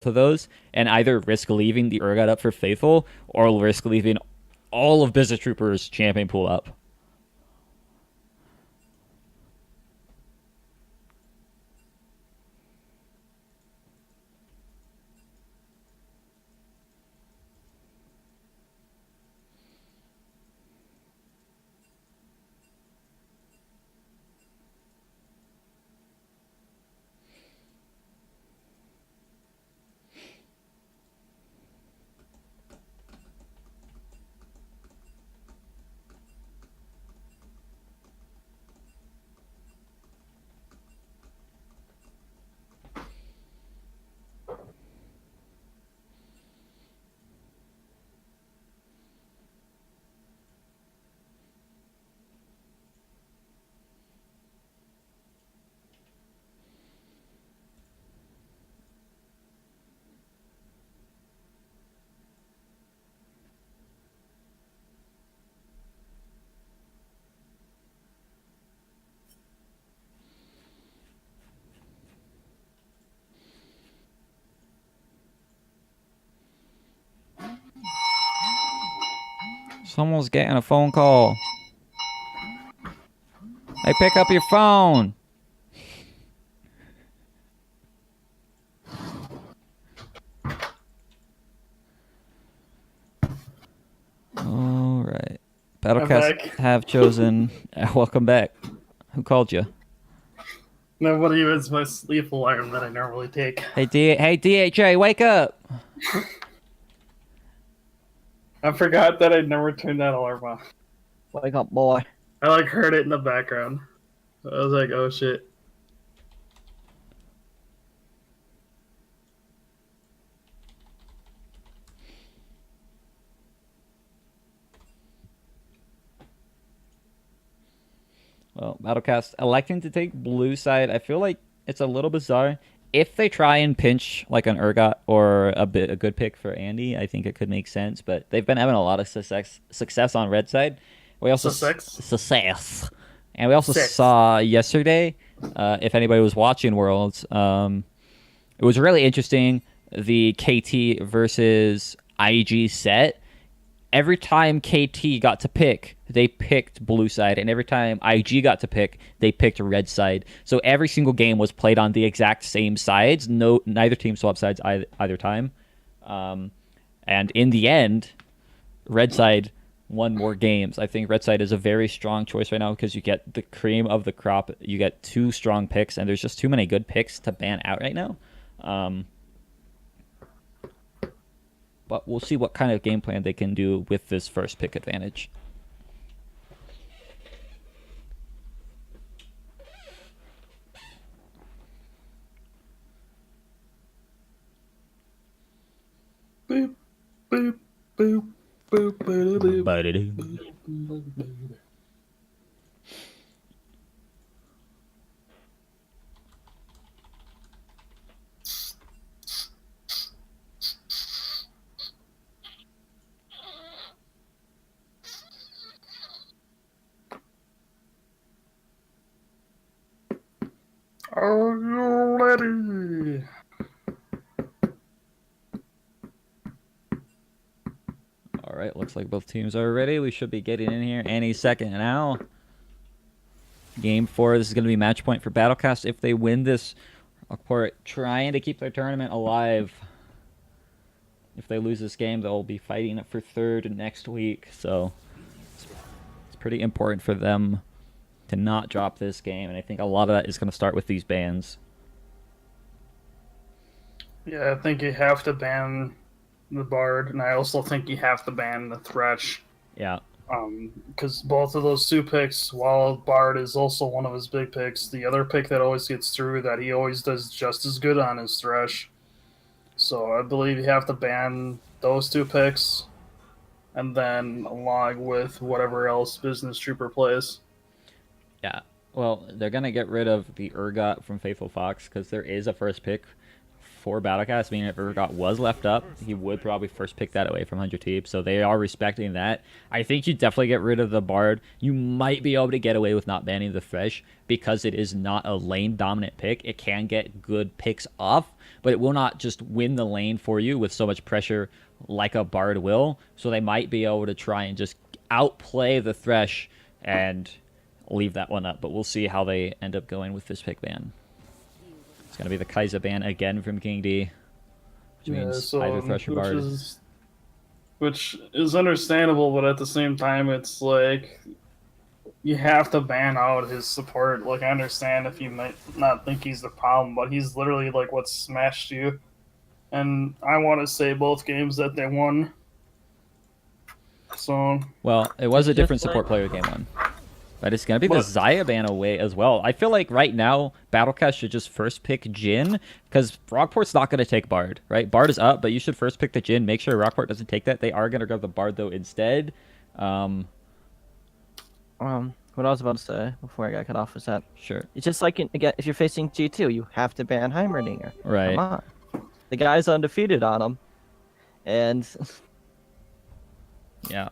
of those and either risk leaving the Urgot up for Faithful or risk leaving all of Business Trooper's champion pool up. Someone's getting a phone call. Hey, pick up your phone. All right. Battlecast have chosen. Welcome back. Who called you? Nobody. It's my sleep alarm that I normally take. Hey, DHA, wake up. I forgot that I'd never turned that alarm off. Wake up, boy. I like heard it in the background. I was like, oh shit. Well, Battlecast electing to take blue side. I feel like it's a little bizarre. If they try and pinch like an Urgot or a good pick for Andy, I think it could make sense. But they've been having a lot of success on red side. We also success, and we also saw yesterday. If anybody was watching Worlds, it was really interesting. The KT versus IG set. Every time KT got to pick, they picked blue side, and every time IG got to pick, they picked red side. So every single game was played on the exact same sides. Neither team swapped sides either time. And in the end, red side won more games. I think red side is a very strong choice right now because you get the cream of the crop. You get two strong picks, and there's just too many good picks to ban out right now. But we'll see what kind of game plan they can do with this first pick advantage. Boop, boop, boop, boop, boop, boop. Are you ready? All right, looks like both teams are ready. We should be getting in here any second now. Game 4, this is going to be match point for Battlecast. If they win this, trying to keep their tournament alive. If they lose this game, they'll be fighting for third next week. So it's pretty important for them to not drop this game, and I think a lot of that is going to start with these bans. Yeah, I think you have to ban the Bard, and I also think you have to ban the Thresh. Yeah. Because both of those two picks, while Bard is also one of his big picks, the other pick that always gets through that he always does just as good on is Thresh. So I believe you have to ban those two picks, and then along with whatever else Business Trooper plays. Yeah, well, they're going to get rid of the Urgot from Faithful Fox because there is a first pick for Battlecast, meaning if Urgot was left up, he would probably first pick that away from 100T. So they are respecting that. I think you definitely get rid of the Bard. You might be able to get away with not banning the Thresh because it is not a lane dominant pick. It can get good picks off, but it will not just win the lane for you with so much pressure like a Bard will. So they might be able to try and just outplay the Thresh and leave that one up. But we'll see how they end up going with this pick ban. It's going to be the Kai'Sa ban again from King D, which means either Thresh or Bard. Which is understandable, but at the same time, it's like you have to ban out his support. Like, I understand if you might not think he's the problem, but he's literally like what smashed you. And I want to say both games that they won. So, well, it was a different support player game one. But it's going to be the Xayah ban away as well. I feel like right now, Battlecast should just first pick Jhin, because Rockport's not going to take Bard, right? Bard is up, but you should first pick the Jhin. Make sure Rockport doesn't take that. They are going to grab the Bard, though, instead. What I was about to say before I got cut off was that it's just like, again, if you're facing G2, you have to ban Heimerdinger. Right. Come on. The guy's undefeated on him. And... yeah.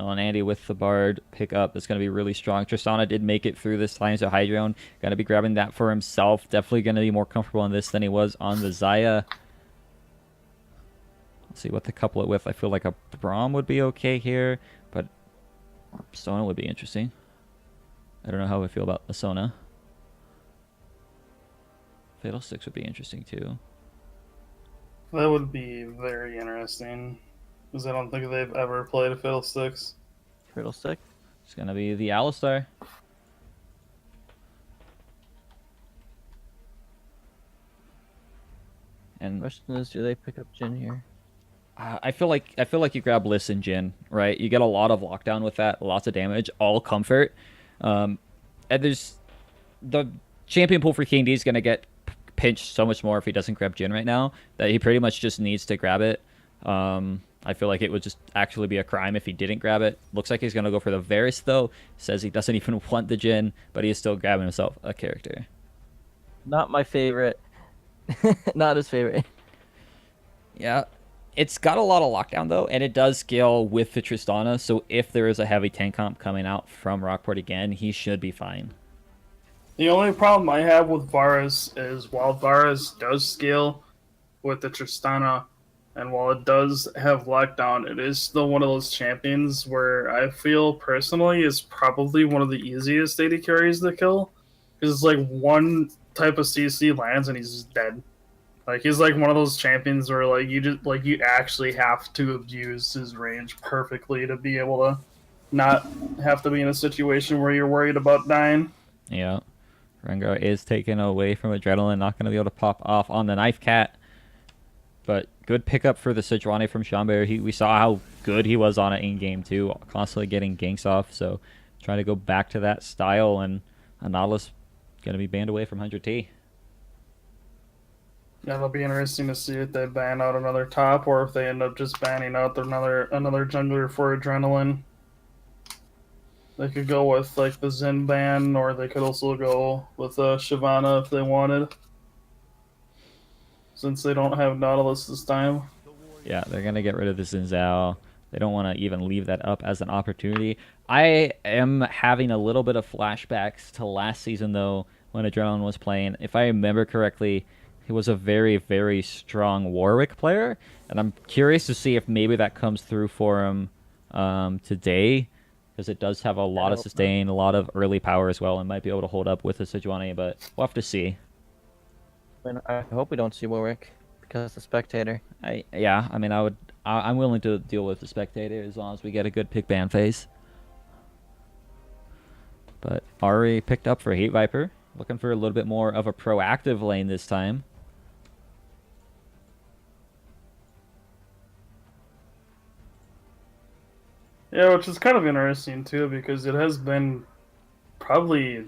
And Andy with the Bard pickup is going to be really strong. Tristana did make it through this time, so Hydreigon going to be grabbing that for himself. Definitely going to be more comfortable on this than he was on the Xayah. Let's see what to couple it with. I feel like a Braum would be okay here, but Sona would be interesting. I don't know how I feel about Sona. Fatal Six would be interesting too. That would be very interesting. Because I don't think they've ever played a Fiddlesticks. Fiddlestick? It's going to be the Alistar. And question is, do they pick up Jhin here? I feel like you grab Liss and Jhin, right? You get a lot of lockdown with that, lots of damage, all comfort. And there's the champion pool for King D is going to get pinched so much more if he doesn't grab Jhin right now that he pretty much just needs to grab it. I feel like it would just actually be a crime if he didn't grab it. Looks like he's going to go for the Varus, though. Says he doesn't even want the Jhin, but he is still grabbing himself a character. Not my favorite. Not his favorite. Yeah. It's got a lot of lockdown, though, and it does scale with the Tristana, so if there is a heavy tank comp coming out from Rockport again, he should be fine. The only problem I have with Varus is while Varus does scale with the Tristana, and while it does have lockdown, it is still one of those champions where I feel personally is probably one of the easiest AD carries to kill. Because it's like one type of CC lands and he's just dead. Like, he's like one of those champions where like you actually have to abuse his range perfectly to be able to not have to be in a situation where you're worried about dying. Yeah. Rengar is taken away from Adrenaline, not going to be able to pop off on the Knife Cat. But good pickup for the Sejuani from Chambert. We saw how good he was on it in game 2, constantly getting ganks off. So trying to go back to that style, and Nautilus going to be banned away from 100T. Yeah, it'll be interesting to see if they ban out another top or if they end up just banning out another jungler for Adrenaline. They could go with like the Zen ban, or they could also go with Shyvana if they wanted. Since they don't have Nautilus this time. Yeah, they're going to get rid of the Xin Zhao. They don't want to even leave that up as an opportunity. I am having a little bit of flashbacks to last season, though, when Adrenaline was playing. If I remember correctly, he was a very, very strong Warwick player, and I'm curious to see if maybe that comes through for him today, because it does have a lot of sustain, a lot of early power as well, and might be able to hold up with the Sejuani, but we'll have to see. I hope we don't see Warwick because the Spectator. I'm willing to deal with the Spectator as long as we get a good pick ban phase. But Ari picked up for Hate Viper, looking for a little bit more of a proactive lane this time. Yeah, which is kind of interesting too, because it has been probably,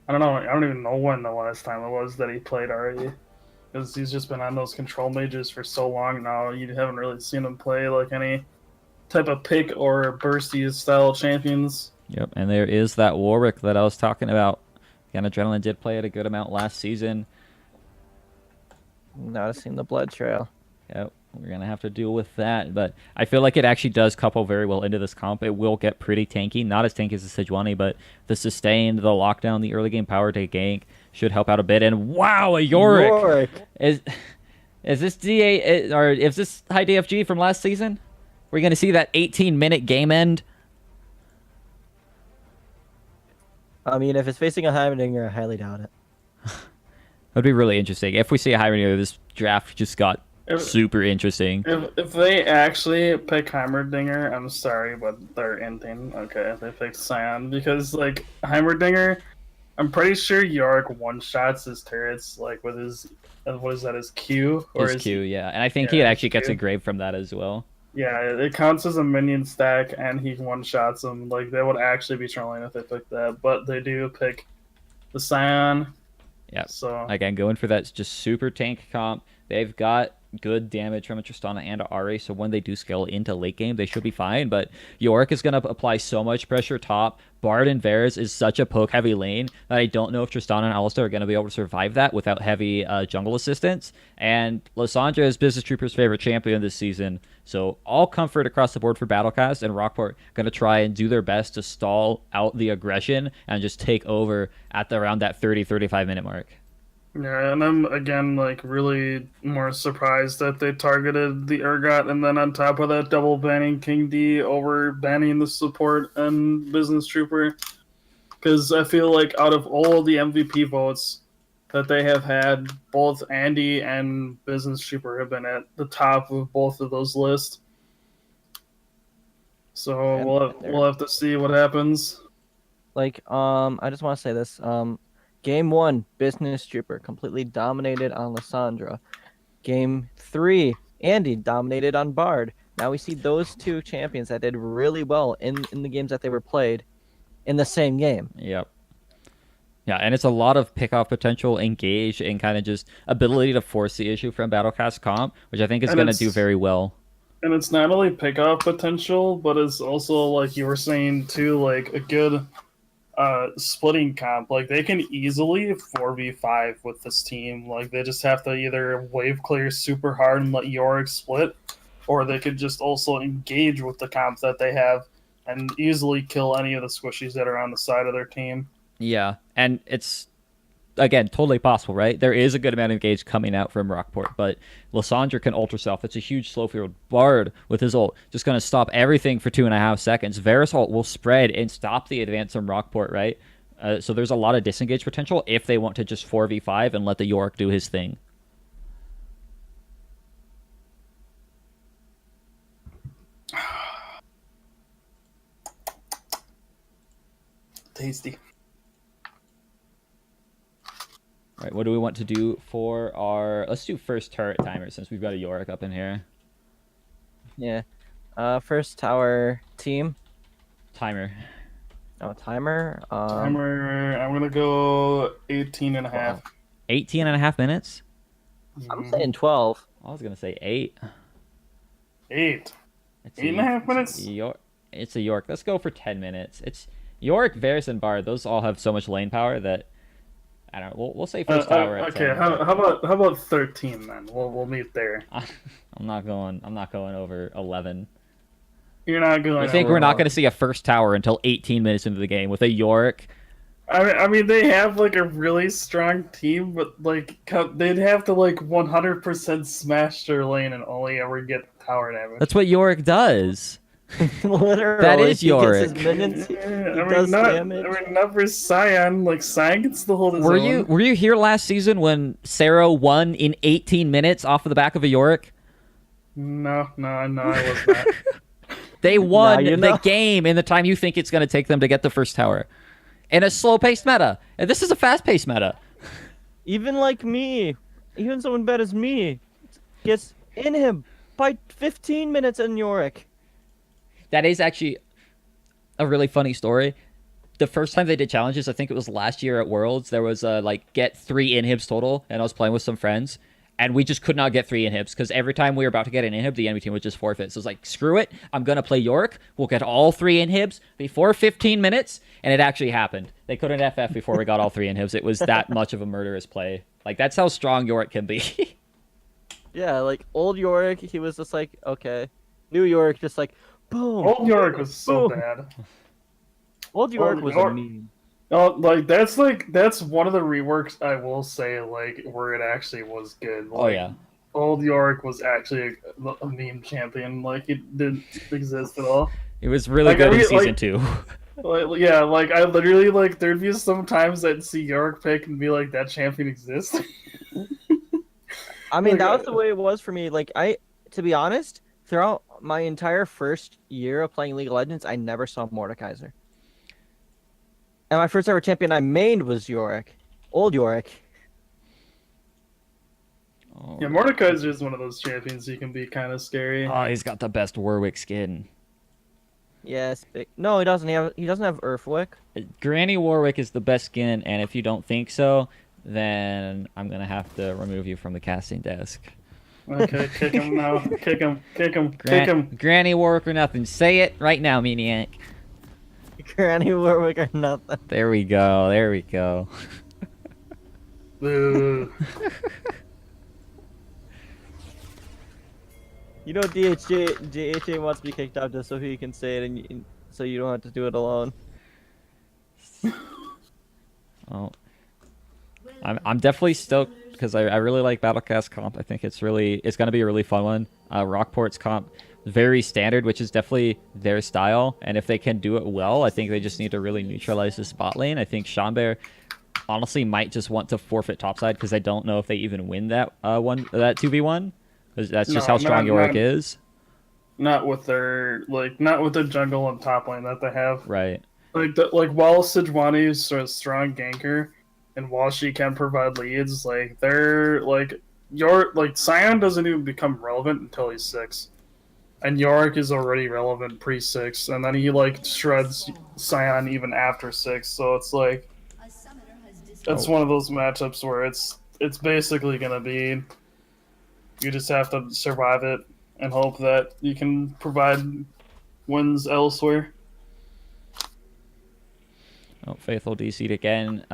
I don't even know when the last time it was that he played already. Because he's just been on those control mages for so long now, you haven't really seen him play like any type of pick or bursty style champions. Yep, and there is that Warwick that I was talking about. Again, Adrenaline did play it a good amount last season. Noticing the blood trail. Yep, we're gonna have to deal with that. But I feel like it actually does couple very well into this comp. It will get pretty tanky, not as tanky as the Sejuani, but the sustained, the lockdown, the early game power to gank should help out a bit. And wow, a Yorick is this DA or is this high DFG from last season? We're gonna see that 18-minute game end. I mean, if it's facing a Heimerdinger, I highly doubt it. That'd be really interesting. If we see a Heimerdinger, this draft just got super interesting. If they actually pick Heimerdinger, I'm sorry, but they're ending. Okay, if they pick Scion, because like Heimerdinger, I'm pretty sure Yorick one-shots his turrets like with his what is that, his Q or his Q, yeah, and I think he actually gets a grave from that as well. Yeah, it counts as a minion stack, and he one-shots them. Like, they would actually be trolling if they picked that, but they do pick the Scion. Yeah, so again, going for that just super tank comp. They've got good damage from a Tristana and a Ahri, so when they do scale into late game, they should be fine. But Yorick is going to apply so much pressure top. Bard and Varus is such a poke-heavy lane that I don't know if Tristana and Alistar are going to be able to survive that without heavy jungle assistance. And Lysandra is Business Trooper's favorite champion this season, so all comfort across the board for Battlecast, and Rockport going to try and do their best to stall out the aggression and just take over at around that 30-35 minute mark. Yeah, and I'm, again, like, really more surprised that they targeted the Urgot, and then on top of that, double banning King D over banning the support and Business Trooper. Because I feel like out of all the MVP votes that they have had, both Andy and Business Trooper have been at the top of both of those lists. So we'll have to see what happens. Like, I just want to say this. Game 1, Business Trooper completely dominated on Lysandra. Game 3, Andy dominated on Bard. Now we see those two champions that did really well in the games that they were played in the same game. Yep. Yeah, and it's a lot of pick-off potential, engage, and kind of just ability to force the issue from Battlecast comp, which I think is going to do very well. And it's not only pick-off potential, but it's also, like you were saying, too, like a good splitting comp. Like, they can easily 4v5 with this team. Like, they just have to either wave clear super hard and let Yorick split, or they could just also engage with the comp that they have and easily kill any of the squishies that are on the side of their team. Yeah, and it's, again, totally possible, right? There is a good amount of engage coming out from Rockport, but Lysandra can ult herself. It's a huge slow field. Bard, with his ult, just going to stop everything for 2.5 seconds. Varus ult will spread and stop the advance from Rockport, right? So there's a lot of disengage potential if they want to just 4v5 and let the Yorick do his thing. Tasty. All right, what do we want to do for our... Let's do first turret timer since we've got a Yorick up in here. Yeah. First tower team. Timer. Oh, timer. Timer, I'm going to go 18 and a half. 18 and a half minutes? I'm saying 12. I was going to say 8. 8. 8.5 minutes? It's a Yorick. Let's go for 10 minutes. It's Yorick, Varus, and Bard. Those all have so much lane power that... I don't know. We'll say first tower. At okay, 10. how about 13 then? We'll meet there. I'm not going over 11. You're not going. I think we're not going to see a first tower until 18 minutes into the game with a Yorick. I mean, they have like a really strong team, but like they'd have to like 100% smash their lane and only ever get tower damage. That's what Yorick does. Literally, that is Yorick. Not for Scion. Like Scion gets to hold his own. Were you here last season when Sero won in 18 minutes off of the back of a Yorick? No, I was not. They won the game in the time you think it's going to take them to get the first tower. In a slow-paced meta. And this is a fast-paced meta. Even like me, even someone bad as me, gets in him by 15 minutes in Yorick. That is actually a really funny story. The first time they did challenges, I think it was last year at Worlds, there was get 3 inhibs total, and I was playing with some friends, and we just could not get 3 inhibs, because every time we were about to get an inhib, the enemy team would just forfeit. So it was like, screw it, I'm going to play Yorick, we'll get all 3 inhibs before 15 minutes, and it actually happened. They couldn't FF before we got all 3 inhibs. It was that much of a murderous play. Like, that's how strong Yorick can be. Yeah, like old York, he was just like, okay. New York, just like, boom, Old York was so boom. bad. Old York Old was a York. meme. Oh, that's one of the reworks I will say like where it actually was good. Oh Like yeah, Old York was actually a meme champion. Like it didn't exist at all. it was really Like I good in mean, season 2. yeah, like I literally like there'd be some times I'd see York pick and be like that champion exists. I mean, like that was the way it was for me. Like to be honest, throughout my entire first year of playing League of Legends, I never saw Mordekaiser. And my first ever champion I mained was Yorick. Old Yorick. Oh, yeah, Mordekaiser is one of those champions who can be kind of scary. oh, he's got the best Warwick skin. Yes, no, he doesn't. He doesn't have Earthwick. Granny Warwick is the best skin, and if you don't think so, then I'm gonna have to remove you from the casting desk. Okay, kick him now. Kick him. Kick him. Kick him. Granny Warwick or nothing. Say it right now, Maniac. Granny Warwick or nothing. There we go. There we go. Boo. You know, DHA wants to be kicked out just so he can say it, and so you don't have to do it alone. Oh, I'm definitely stoked because I really like Battlecast comp. I think it's gonna be a really fun one. Rockport's comp very standard, which is definitely their style, and if they can do it well, I think they just need to really neutralize the spot lane. I think Shambear honestly might just want to forfeit topside because I don't know if they even win that 2v1. Because that's just how strong Yorick is. Not with their jungle and top lane that they have. Right. Like while Sejuani is a strong ganker, and while she can provide leads, like they're like Sion doesn't even become relevant until he's 6, and Yorick is already relevant pre-6, and then he like shreds Sion even after 6. So it's like it's one of those matchups where it's basically gonna be you just have to survive it and hope that you can provide wins elsewhere. Oh, Faithful DC'd again.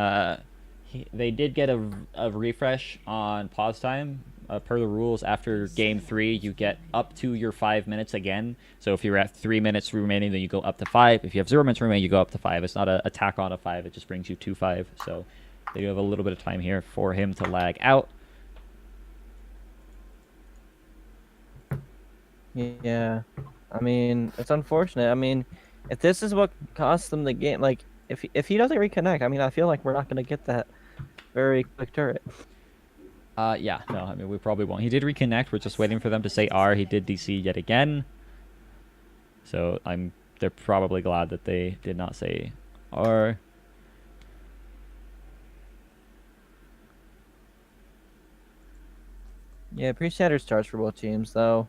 They did get a refresh on pause time. Per the rules, after game 3, you get up to your 5 minutes again. So if you're at 3 minutes remaining, then you go up to 5. If you have 0 minutes remaining, you go up to 5. It's not a tack on a 5. It just brings you to 5. So they do have a little bit of time here for him to lag out. Yeah, I mean, it's unfortunate. I mean, if this is what costs them the game, like if he doesn't reconnect, I mean, I feel like we're not gonna get that very quick turret. Yeah, no, I mean, we probably won't. He did reconnect. We're just waiting for them to say R. He did DC yet again. So they're probably glad that they did not say R. Yeah, pretty standard starts for both teams, though.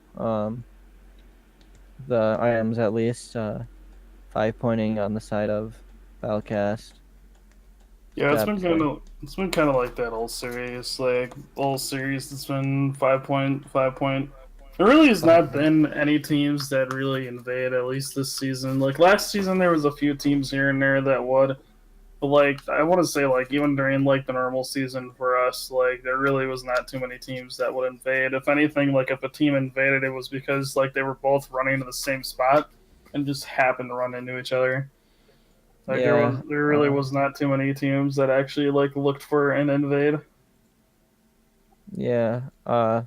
The items at least 5 pointing on the side of Valcast. Yeah, it's been kind of like that all series. Like all series, it's been 5 point, 5 point. There really has not been any teams that really invade. At least this season. Like last season, there was a few teams here and there that would. But like I want to say, like even during like the normal season for us, like there really was not too many teams that would invade. If anything, like if a team invaded, it was because like they were both running to the same spot and just happened to run into each other. Like Yeah, there really was not too many teams that actually like looked for an invade. yeah. I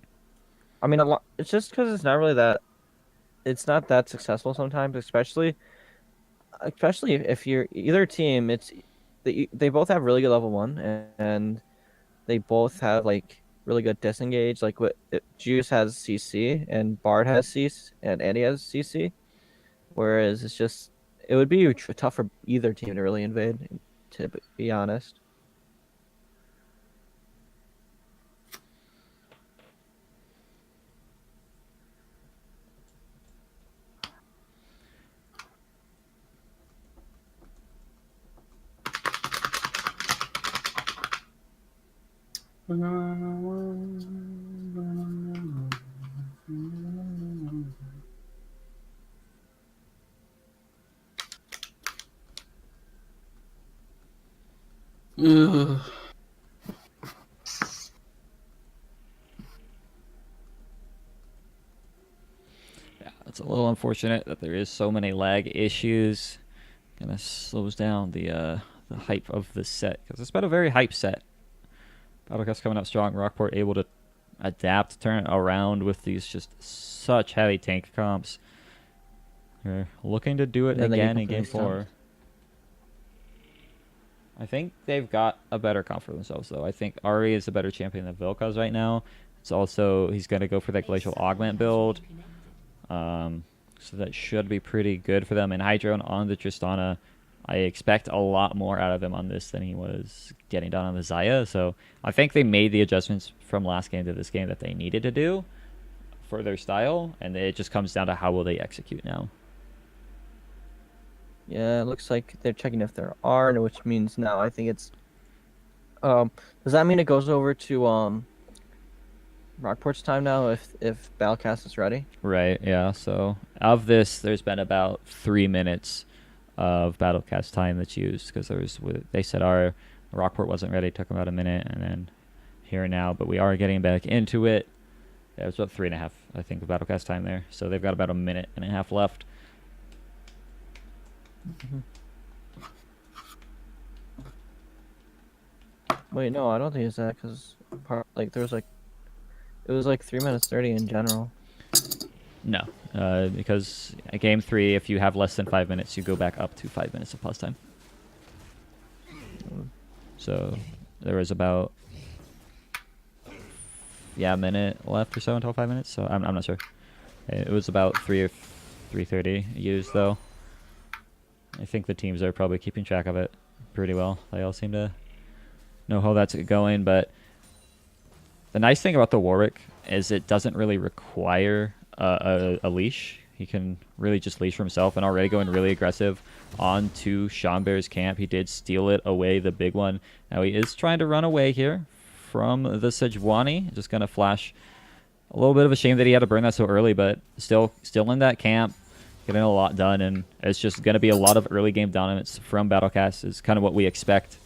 mean, it's just because it's not really that. It's not that successful sometimes, especially if you're either team. They both have really good level 1, and they both have like really good disengage. Like Juice has CC and Bard has CC and Andy has CC. Whereas it would be tough for either team to really invade, to be honest. Ugh. It's a little unfortunate that there is so many lag issues. Kind of slows down the hype of the set because it's been a very hype set. Battlecast coming out strong. Rockport able to adapt, turn it around with these just such heavy tank comps. They're looking to do it again in game 4. I think they've got a better comp for themselves, though. I think Ari is a better champion than Vilkaz right now. It's also, he's going to go for that Glacial Augment build. So that should be pretty good for them. And Hydron on the Tristana, I expect a lot more out of him on this than he was getting done on the Xayah. So I think they made the adjustments from last game to this game that they needed to do for their style. And it just comes down to how will they execute now. Yeah, it looks like they're checking if there are, which means now I think it's. Does that mean it goes over to Rockport's time now if Battlecast is ready? Right, yeah. So of this, there's been about 3 minutes of Battlecast time that's used because they said our Rockport wasn't ready. It took about a minute, and then here now. But we are getting back into it. Yeah, it was about 3.5, I think, of Battlecast time there. So they've got about a minute and a half left. Wait, no, I don't think it's that because it was like 3 minutes 30 in general. No, because at game 3, if you have less than 5 minutes, you go back up to 5 minutes of plus time. So there was about a minute left or so until 5 minutes. So I'm not sure. It was about 3 or 3:30 used though. I think the teams are probably keeping track of it pretty well. They all seem to know how that's going. But the nice thing about the Warwick is it doesn't really require a leash. He can really just leash for himself, and already going really aggressive onto Schomberg's camp. He did steal it away, the big one. Now he is trying to run away here from the Sejuani. Just going to flash. A little bit of a shame that he had to burn that so early, but still in that camp. Getting a lot done, and it's just going to be a lot of early game dominance from Battlecast is kind of what we expect.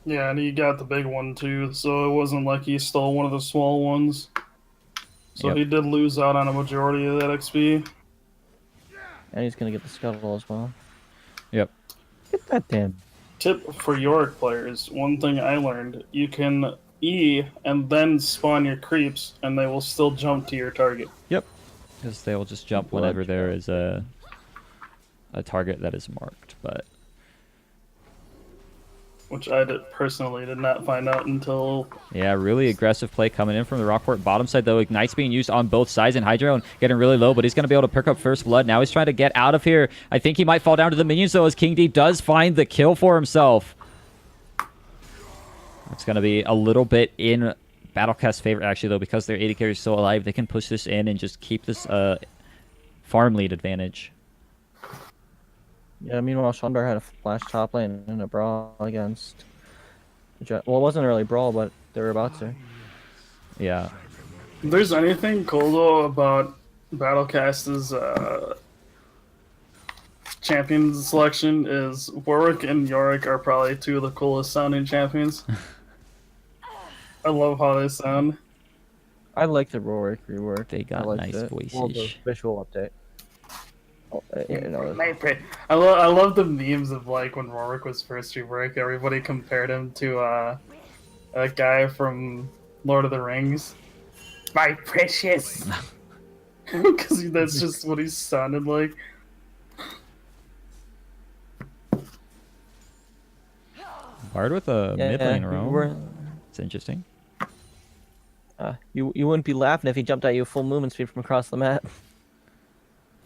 Yeah, and he got the big one too, so it wasn't like he stole one of the small ones. So Yep. he did lose out on a majority of that XP. And he's gonna get the scuttle as well. Yep. Get that damn. Tip for Yorick players, one thing I learned, you can E and then spawn your creeps, and they will still jump to your target. Yep. Because they will just jump whenever there is a target that is marked. But Which I personally did not find out until... yeah, really aggressive play coming in from the Rockport bottom side, though. Ignite's being used on both sides, and Hydro getting really low, but he's going to be able to pick up First Blood. Now he's trying to get out of here. I think he might fall down to the minions, though, as King D does find the kill for himself. It's going to be a little bit in Battlecast's favor, actually, though, because their AD carry is still alive. They can push this in and just keep this farm lead advantage. Yeah, meanwhile, Schomberg had a flash top lane in a brawl against... Well, it wasn't really a brawl, but they were about to. Yeah. If there's anything cool, though, about Battlecast's champion selection is Warwick and Yorick are probably two of the coolest sounding champions. I love how they sound. I like the Rorik rework. They got nice voices. Well, the visual update. Oh, I love the memes of like when Warwick was first reworked. Everybody compared him to a guy from Lord of the Rings. My precious, because that's just what he sounded like. Bard with a mid lane roam. It's interesting. You wouldn't be laughing if he jumped at you full movement speed from across the map.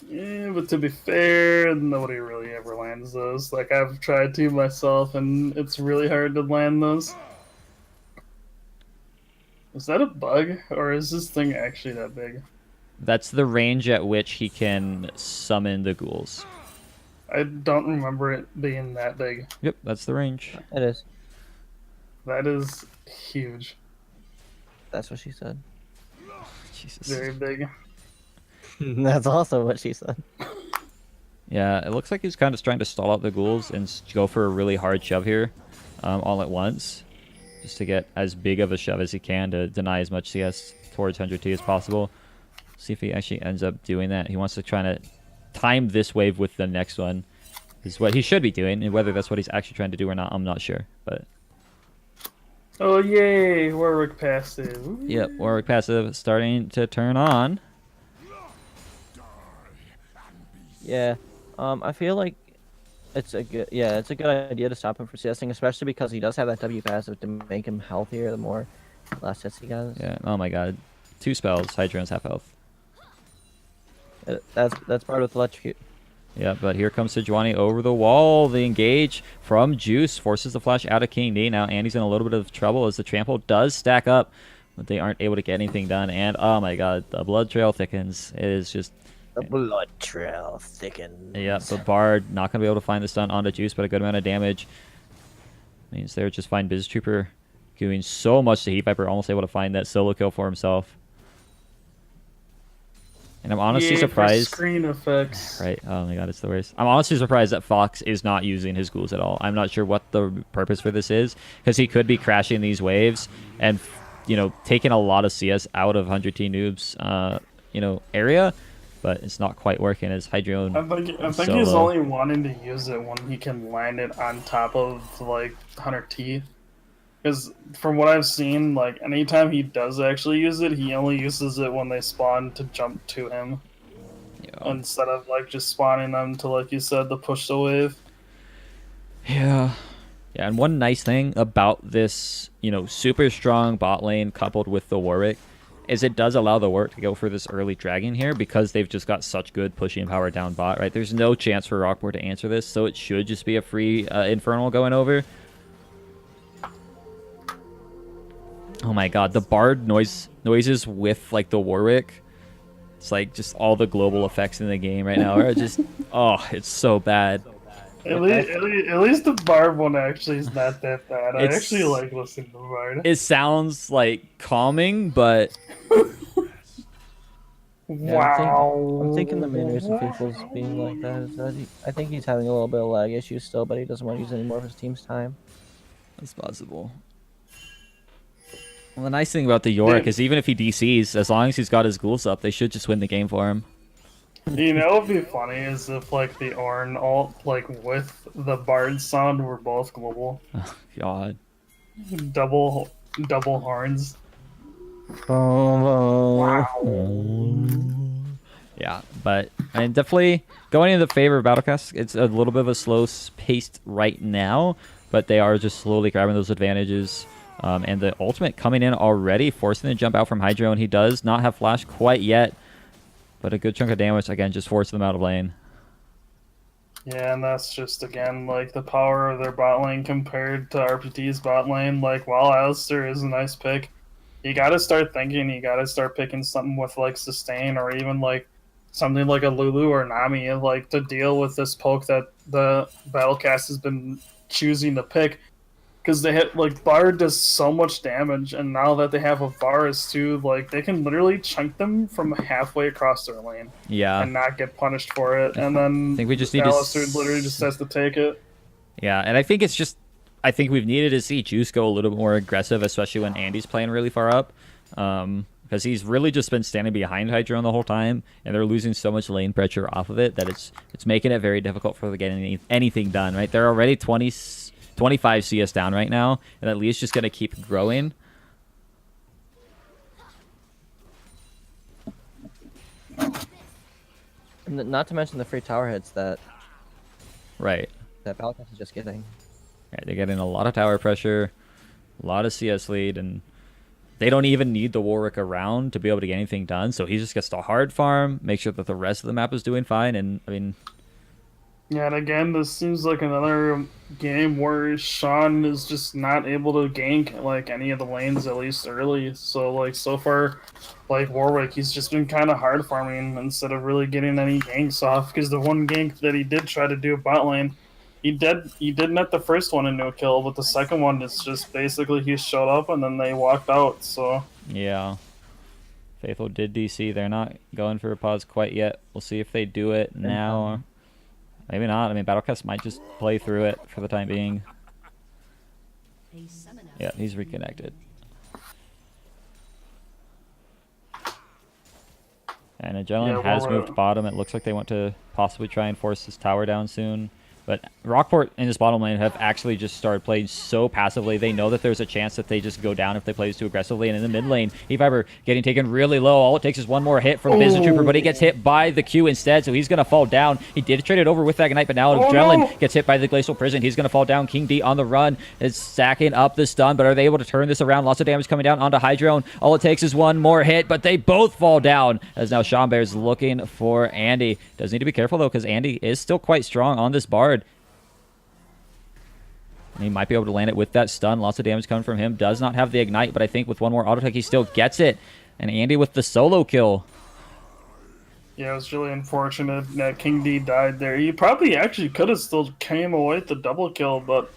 Yeah, but to be fair, nobody really ever lands those. Like, I've tried to myself, and it's really hard to land those. Is that a bug, or is this thing actually that big? That's the range at which he can summon the ghouls. I don't remember it being that big. Yep, that's the range. It is. That is huge. That's what she said. Jesus. Very big. That's also what she said. Yeah, it looks like he's kind of trying to stall out the ghouls and go for a really hard shove here all at once. Just to get as big of a shove as he can to deny as much CS towards 100T as possible. See if he actually ends up doing that. He wants to try to time this wave with the next one. Is what he should be doing, and whether that's what he's actually trying to do or not, I'm not sure. But Oh yay, Warwick passive. yep, Warwick passive starting to turn on. Yeah. I feel like it's a good idea to stop him from CSing, especially because he does have that W passive to make him healthier the more last hits he gets. Yeah. Oh my God, 2 spells. Hydrone's half health. That's part of electrocute. Yeah, but here comes Sejuani over the wall. The engage from Juice forces the flash out of King D. Now Andy's in a little bit of trouble as the trample does stack up, but they aren't able to get anything done. And oh my God, the blood trail thickens. It is just The blood trail thickens. yeah. But Bard not gonna be able to find the stun onto Juice, but a good amount of damage means they're just fine. Biz Trooper doing so much to Heat Viper, almost able to find that solo kill for himself. And I'm honestly Yay for surprised. screen effects. Right. Oh my God, it's the worst. I'm honestly surprised that Fox is not using his ghouls at all. I'm not sure what the purpose for this is, because he could be crashing these waves and, you know, taking a lot of CS out of 100T noobs, you know, area, but it's not quite working as Hydrone. I think he's only wanting to use it when he can land it on top of like 100T. Because from what I've seen, like anytime he does actually use it, he only uses it when they spawn to jump to him, instead of like just spawning them to, like you said, the push the wave. Yeah. Yeah, and one nice thing about this, you know, super strong bot lane coupled with the Warwick is it does allow the Warwick to go for this early dragon here because they've just got such good pushing power down bot, right? There's no chance for Rockboard to answer this, so it should just be a free Infernal going over. Oh my God, the Bard noises with like the Warwick. It's like just all the global effects in the game right now are just oh, it's so bad. At least the Bard one actually is not that bad. I actually like listening to the Bard. It sounds like calming, but wow. I'm thinking the main reason Faithful's being like that is that I think he's having a little bit of lag issues still, but he doesn't want to use any more of his team's time. that's possible. Well, the nice thing about the Yorick is even if he DCs, as long as he's got his ghouls up, they should just win the game for him. You know what would be funny is if like the Ornn ult, like with the Bard sound, were both global. Oh, God. Double horns. Wow. Yeah, but I mean, definitely going in the favor of Battlecast. It's a little bit of a slow paced right now, but they are just slowly grabbing those advantages. And the ultimate coming in already, forcing the jump out from Hydro, and he does not have flash quite yet, but a good chunk of damage, again, just forcing them out of lane. Yeah, and that's just, again, like, the power of their bot lane compared to RPT's bot lane. Like, while Alistair is a nice pick, you gotta start thinking, you gotta start picking something with, like, sustain, or even, like, something like a Lulu or Nami, like, to deal with this poke that the Battlecast has been choosing to pick. Because they hit, like, Bard does so much damage, and now that they have a Varus too, like, they can literally chunk them from halfway across their lane. Yeah. And not get punished for it. And then I think we just need Alistair literally just has to take it. Yeah, and I think it's just, I think we've needed to see Juice go a little bit more aggressive, especially when Andy's playing really far up. Because he's really just been standing behind Hydron the whole time, and they're losing so much lane pressure off of it that it's making it very difficult for them to get anything done, right? They're already 25 CS down right now, and at least just going to keep growing. And not to mention the free tower hits that Battlecast is just getting. Right, they're getting a lot of tower pressure, a lot of CS lead, and they don't even need the Warwick around to be able to get anything done, so he just gets to hard farm, make sure that the rest of the map is doing fine, and, I mean... Yeah, and again, this seems like another game where Sean is just not able to gank, like, any of the lanes, at least early. So, like, so far, like, Warwick, he's just been kind of hard farming instead of really getting any ganks off, because the one gank that he did try to do bot lane, he did net the first one into a kill, but the second one is just basically he showed up and then they walked out, so... Yeah. Faithful did DC. They're not going for a pause quite yet. We'll see if they do it now. Maybe not. I mean, Battlecast might just play through it for the time being. Yeah, he's reconnected. And Adrenaline Yeah, has we're moved bottom. It looks like they want to possibly try and force this tower down soon. But Rockport in this bottom lane have actually just started playing so passively. They know that there's a chance that they just go down if they play this too aggressively. And in the mid lane, Eviber getting taken really low. All it takes is one more hit from Business Trooper, but he gets hit by the Q instead, so he's going to fall down. He did trade it over with that Ignite, but now Adrenaline gets hit by the Glacial Prison. He's going to fall down. King D on the run is stacking up the stun, but are they able to turn this around? Lots of damage coming down onto Hydrone. All it takes is one more hit, but they both fall down as now Sean Bear's looking for Andy. Does need to be careful, though, because Andy is still quite strong on this Bard. He might be able to land it with that stun. Lots of damage coming from him. Does not have the Ignite, but I think with one more auto attack, he still gets it. And Andy with the solo kill. Yeah, it was really unfortunate that King D died there. He probably actually could have still came away with the double kill, but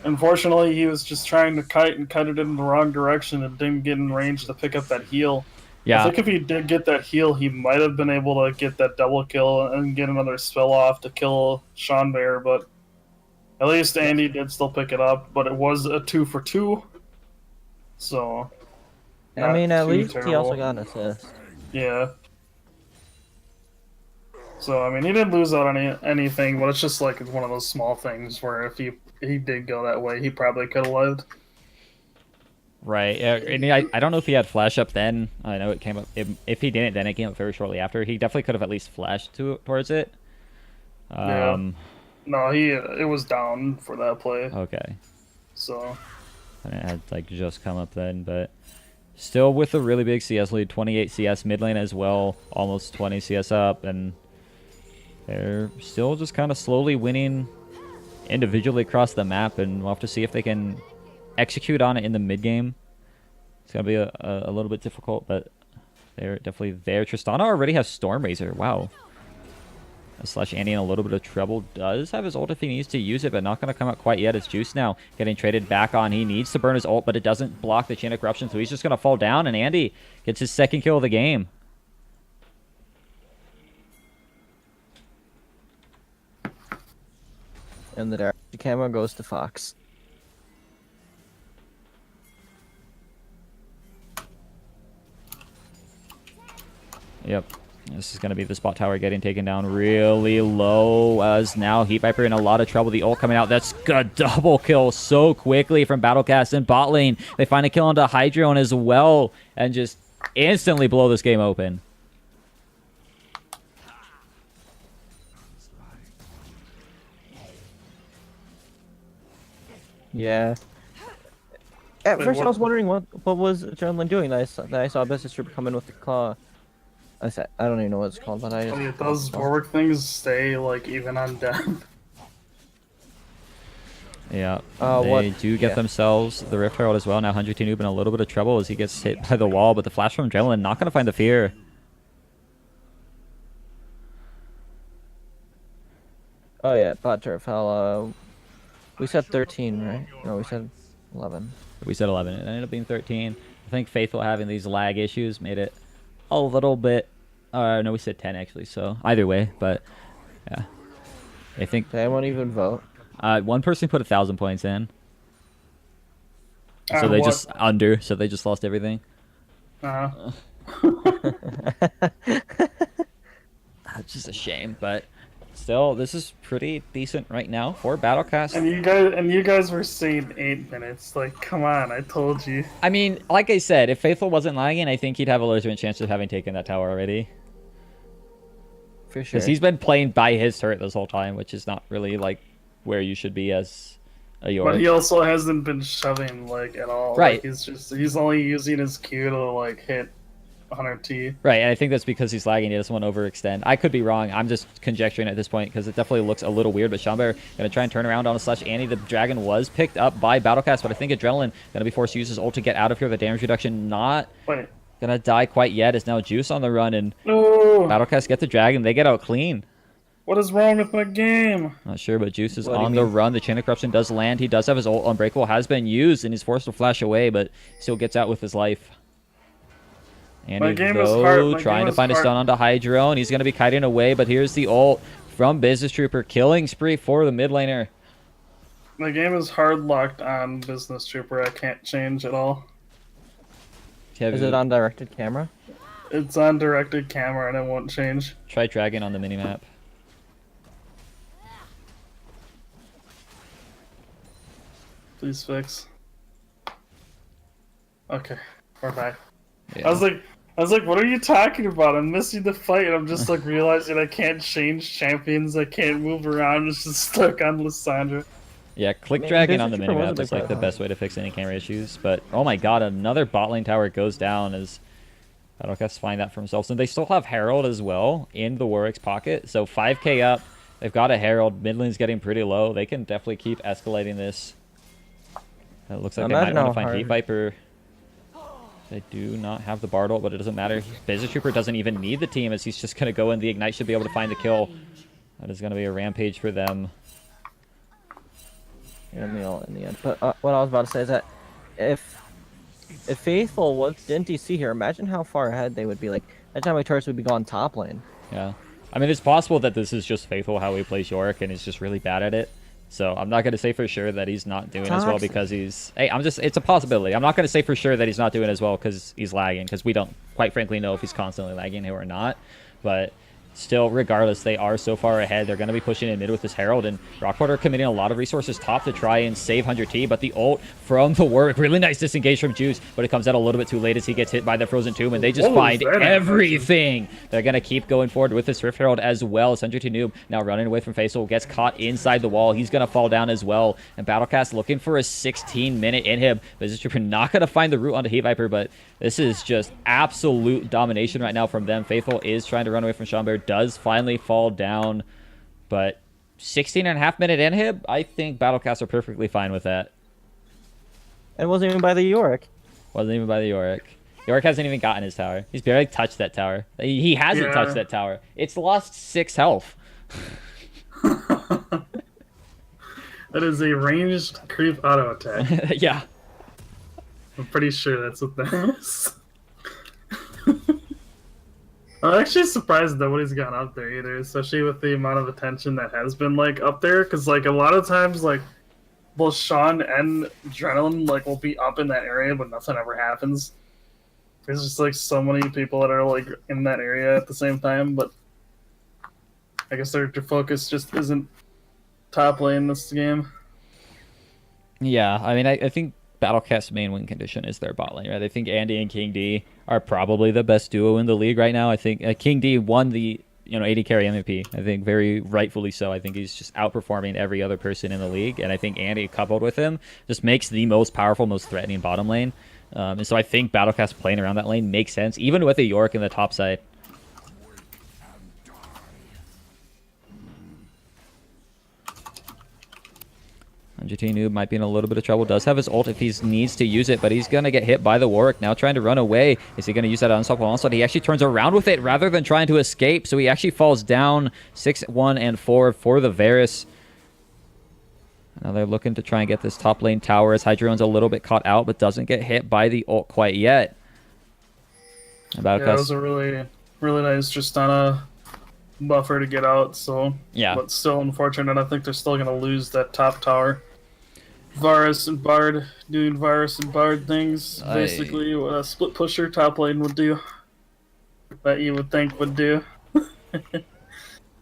unfortunately he was just trying to kite and cut it in the wrong direction and didn't get in range to pick up that heal. Yeah. I think if he did get that heal, he might have been able to get that double kill and get another spell off to kill Sean Bear, but at least Andy did still pick it up, but it was a 2 for 2. So, I mean, at least terrible. he also got an assist. Yeah. So, I mean, he didn't lose out on anything, but it's just like one of those small things where if he did go that way, he probably could have lived. Right. And I don't know if he had flash up then. I know it came up. If he didn't, then it came up very shortly after. He definitely could have at least flashed towards it. Yeah. No, it was down for that play. Okay. So. And it had like just come up then, but still with a really big CS lead, 28 CS mid lane as well, almost 20 CS up, and they're still just kind of slowly winning individually across the map, and we'll have to see if they can execute on it in the mid game. It's gonna be a little bit difficult, but they're definitely there. Tristana already has Storm Razor. Wow. Slash Andy in a little bit of trouble. Does have his ult if he needs to use it, but not going to come out quite yet. It's Juice now getting traded back on. He needs to burn his ult, but it doesn't block the chain of corruption, so he's just going to fall down, and Andy gets his second kill of the game. And the camera goes to Fox. Yep. This is going to be the spot tower getting taken down really low, as now Heat Viper in a lot of trouble. The ult coming out. That's a double kill so quickly from Battlecast in bot lane. They find a kill onto Hydrone as well and just instantly blow this game open. Yeah. At first, I was wondering what was Adrenaline doing. That I saw Business Trooper come in with the claw. I don't even know what it's called, but I mean, those Warwick things stay like even on death. Yeah, they do get themselves the Rift Herald as well. Now 100 Noob in a little bit of trouble as he gets hit by the wall, but the flash from Adrenaline not going to find the fear. Oh yeah, bot turf. We said 13, right? No, we said 11. We said 11. It ended up being 13. I think Faithful having these lag issues made it a little bit. No, we said 10 actually. So either way, but yeah, I think they won't even vote. One person put 1,000 points in, so they just so they just lost everything. That's just a shame, but still, this is pretty decent right now for Battlecast. And you guys were saying 8 minutes. Like, come on, I told you. I mean, like I said, if Faithful wasn't lagging, I think he'd have a legitimate chance of having taken that tower already. For sure. Because he's been playing by his turret this whole time, which is not really like where you should be as a Yorick. But he also hasn't been shoving like at all. Right. Like, he's only using his Q to like hit 100T. Right, and I think that's because he's lagging. He doesn't want to overextend. I could be wrong. I'm just conjecturing at this point because it definitely looks a little weird. But Sean Bear going to try and turn around on a slash Annie. The dragon was picked up by Battlecast, but I think Adrenaline going to be forced to use his ult to get out of here. The damage reduction not going to die quite yet. Is now Juice on the run, and Battlecast get the dragon. They get out clean. What is wrong with my game? Not sure, but Juice is on the run. The Chain of Corruption does land. He does have his ult. Unbreakable has been used, and he's forced to flash away, but still gets out with his life. Andy, though, trying to find a stun onto Hydro, and he's going to be kiting away, but here's the ult from Business Trooper. Killing spree for the mid laner. My game is hard locked on Business Trooper. I can't change at all. Is it on directed camera? It's on directed camera and it won't change. Try dragging on the minimap. Please fix. Okay, we're back. Yeah. I was like, what are you talking about? I'm missing the fight, and I'm just like realizing I can't change champions. I can't move around. It's just stuck on Lissandra. Yeah, click Man, dragging on the Business Trooper was a minimap big is like the part. best way to fix any camera issues. But oh my god, another bot lane tower goes down as Battlecast find that for themselves. And they still have Herald as well in the Warwick's pocket. So 5k up. They've got a Herald. Mid lane's getting pretty low. They can definitely keep escalating this. It looks like they might want to find Heat Viper. They do not have the Bard ult, but it doesn't matter. Business Trooper doesn't even need the team as he's just going to go in. The Ignite should be able to find the kill. That is going to be a rampage for them. In the end. But what I was about to say is that if Faithful didn't DC here, imagine how far ahead they would be. Like, imagine how many turrets would be gone top lane. Yeah. I mean, it's possible that this is just Faithful how he plays Yorick and is just really bad at it. So I'm not going to say for sure that he's not doing as well because he's... Hey, it's a possibility. I'm not going to say for sure that he's not doing as well because he's lagging, because we don't, quite frankly, know if he's constantly lagging or not. But still, regardless, they are so far ahead. They're going to be pushing in mid with this Herald, and Rockport are committing a lot of resources top to try and save 100T, but the ult from the Warwick, really nice disengage from Juice, but it comes out a little bit too late as he gets hit by the Frozen Tomb, and they just find everything. They're going to keep going forward with this Rift Herald as well. 100T Noob now running away from Faisal, gets caught inside the wall. He's going to fall down as well, and Battlecast looking for a 16-minute inhib. Business Trooper not going to find the route onto Heat Viper, but this is just absolute domination right now from them. Faithful is trying to run away from Schomburg, does finally fall down, but 16.5-minute inhib, I think Battlecast are perfectly fine with that. And it wasn't even by the Yorick. Wasn't even by the Yorick. Yorick hasn't even gotten his tower. He's barely touched that tower. He hasn't touched that tower. It's lost 6 health. That is a ranged creep auto attack. Yeah. I'm pretty sure that's what that is. I'm actually surprised nobody's gone up there either, especially with the amount of attention that has been like up there. Because like a lot of times, like both Sean and Adrenaline like will be up in that area, but nothing ever happens. There's just like so many people that are like in that area at the same time, but I guess their focus just isn't top lane this game. Yeah, I mean, I think Battlecast's main win condition is their bot lane, right? I think Andy and King D are probably the best duo in the league right now. I think King D won the AD carry MVP. I think very rightfully so. I think he's just outperforming every other person in the league, and I think Andy coupled with him just makes the most powerful, most threatening bottom lane. And so I think Battlecast playing around that lane makes sense, even with a Yorick in the top side. GT Noob might be in a little bit of trouble. Does have his ult if he needs to use it, but he's going to get hit by the Warwick. Now trying to run away. Is he going to use that unstoppable onslaught? He actually turns around with it rather than trying to escape, so he actually falls down 6, 1, and 4 for the Varus. Now they're looking to try and get this top lane tower as Hydrone's a little bit caught out, but doesn't get hit by the ult quite yet. Yeah, it was a really, really nice Tristana buffer to get out, so yeah. But still unfortunate. I think they're still going to lose that top tower. Varus and Bard doing Varus and Bard things, basically what a split pusher top lane would do. That you would think would do.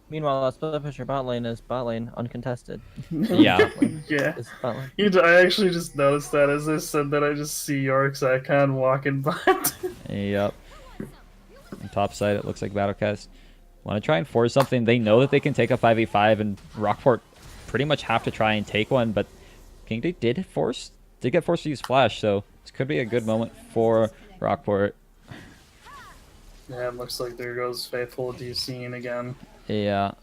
Meanwhile, split pusher bot lane is bot lane uncontested. Yeah. Yeah. Bot lane. I actually just noticed that as I said that. I just see Yorick's icon walking by. Yep. On top side, it looks like Battlecast want to try and force something. They know that they can take a 5v5, and Rockport pretty much have to try and take one, but King D did get forced to use Flash, so this could be a good moment for Rockport. Yeah, it looks like there goes Faithful DCing again. Yeah.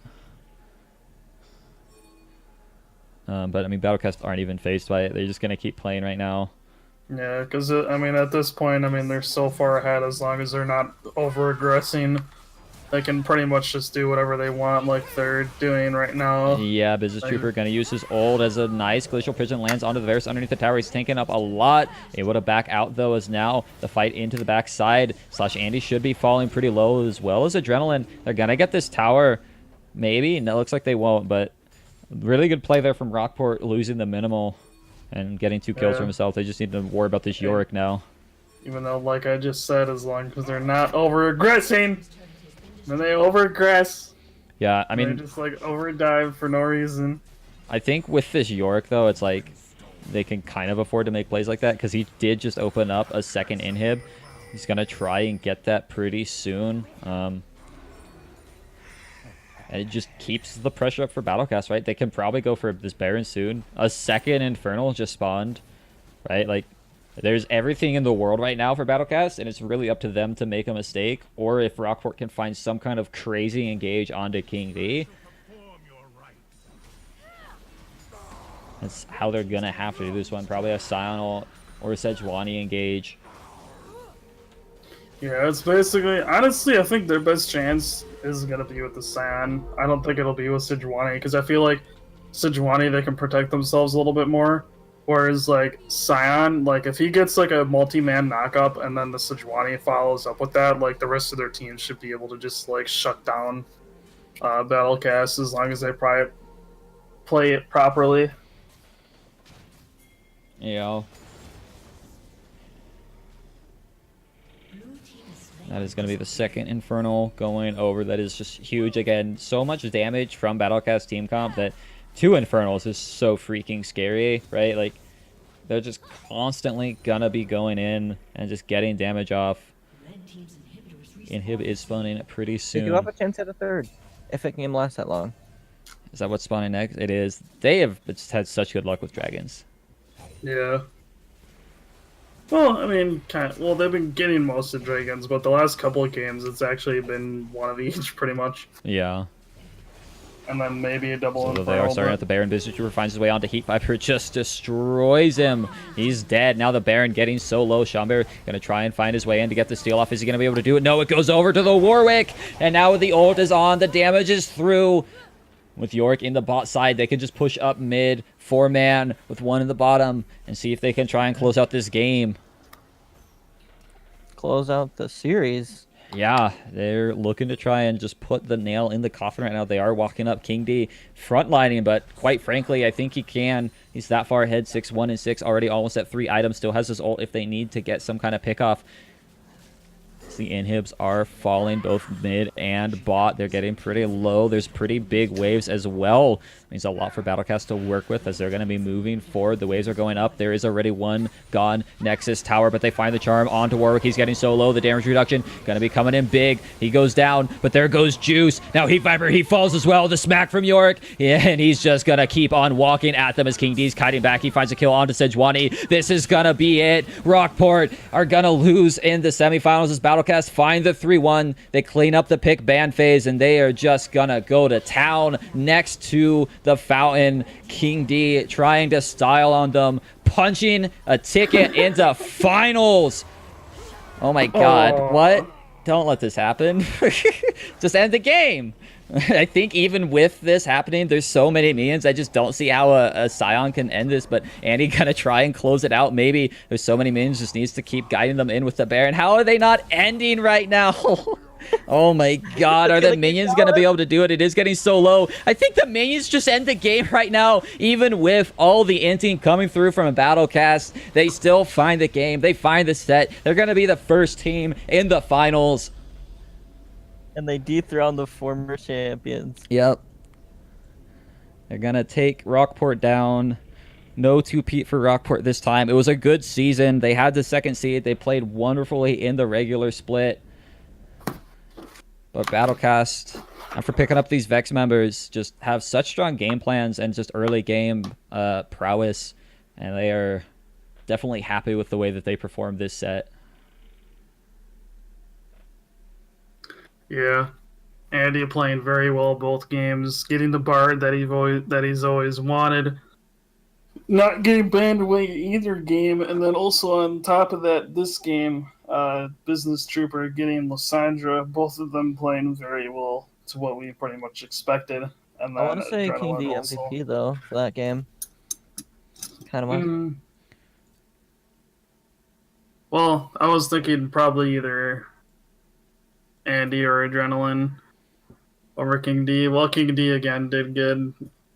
But I mean, Battlecast aren't even faced by it. They're just gonna keep playing right now. Yeah, because I mean, at this point, I mean, they're so far ahead. As long as they're not over-aggressing, they can pretty much just do whatever they want, like they're doing right now. Yeah, Business Trooper gonna use his ult as a nice Glacial Pigeon lands onto the Varus underneath the tower. He's tanking up a lot. Able to back out though, as now the fight into the backside. Slash Andy should be falling pretty low, as well as Adrenaline. They're gonna get this tower, maybe. No, it looks like they won't, but really good play there from Rockport, losing the minimal and getting 2 kills for himself. They just need to worry about this Yorick now. Even though, like I just said, as long as they're not over-aggressing, when they over-aggress, Yeah, I they mean, just like over-dive for no reason. I think with this York though, it's like they can kind of afford to make plays like that because he did just open up a second inhib. He's gonna try and get that pretty soon. And it just keeps the pressure up for Battlecast, right? They can probably go for this Baron soon. A second Infernal just spawned, right? Like, there's everything in the world right now for Battlecast, and it's really up to them to make a mistake, or if Rockport can find some kind of crazy engage onto King D. That's how they're gonna have to do this one. Probably a Sional or a Sejuani engage. Yeah, it's basically, honestly, I think their best chance is going to be with the Scion. I don't think it'll be with Sejuani, because I feel like Sejuani, they can protect themselves a little bit more. Whereas, like, Scion, like, if he gets, like, a multi-man knock-up and then the Sejuani follows up with that, like, the rest of their team should be able to just, like, shut down Battlecast as long as they play it properly. You know, that is going to be the second Infernal going over. That is just huge. Again, so much damage from Battlecast team comp that 2 Infernals is so freaking scary, right? Like, they're just constantly going to be going in and just getting damage off. Inhib is spawning pretty soon. They do have a chance at a third, if it game lasts that long. Is that what's spawning next? It is. They have just had such good luck with dragons. Yeah. Well, I mean, well, they've been getting most of dragons, but the last couple of games, it's actually been one of each, pretty much. Yeah. And then maybe a double. So they are starting at the Baron. Business Trooper finds his way onto Heat Viper, just destroys him. He's dead. Now the Baron getting so low. Shamber gonna try and find his way in to get the steal off. Is he gonna be able to do it? No, it goes over to the Warwick. And now the ult is on. The damage is through. With York in the bot side, they can just push up mid, 4-man with 1 in the bottom, and see if they can try and close out this game. Close out the series. Yeah, they're looking to try and just put the nail in the coffin right now. They are walking up King D frontlining, but quite frankly, I think he can. He's that far ahead, 6-1 and 6, already almost at 3 items. Still has his ult if they need to get some kind of pick off. The inhibs are falling both mid and bot. They're getting pretty low. There's pretty big waves as well. Means a lot for Battlecast to work with as they're going to be moving forward. The waves are going up. There is already one gone Nexus Tower, but they find the charm onto Warwick. He's getting so low. The damage reduction going to be coming in big. He goes down, but there goes Juice. Now Heat Viper, he falls as well. The smack from York, and he's just going to keep on walking at them as King D's kiting back. He finds a kill onto Sejuani. This is going to be it. Rockport are going to lose in the semifinals as Battlecast find the 3-1. They clean up the pick ban phase, and they are just going to go to town next to the fountain. King D trying to style on them, punching a ticket into finals. Oh my god. What? Don't let this happen. Just end the game. I think even with this happening, there's so many minions. I just don't see how a Scion can end this, but Andy gonna try and close it out. Maybe there's so many minions, just needs to keep guiding them in with the Baron. How are they not ending right now? Oh my god, are the minions gonna be able to do it? It is getting so low. I think the minions just end the game right now. Even with all the inting coming through from a Battlecast, they still find the game. They find the set. They're gonna be the first team in the finals. And they dethrone the former champions. Yep. They're gonna take Rockport down. No 2-peat for Rockport this time. It was a good season. They had the second seed. They played wonderfully in the regular split. But Battlecast, after picking up these Vex members, just have such strong game plans and just early game prowess. And they are definitely happy with the way that they performed this set. Yeah. Andy playing very well both games, getting the Bard that he's always wanted. Not getting banned away either game, and then also on top of that, this game, Business Trooper getting Lysandra, both of them playing very well to what we pretty much expected. And I want to say King D also. MVP though for that game. Kind of much. Well, I was thinking probably either Andy or Adrenaline over King D. Well, King D again did good.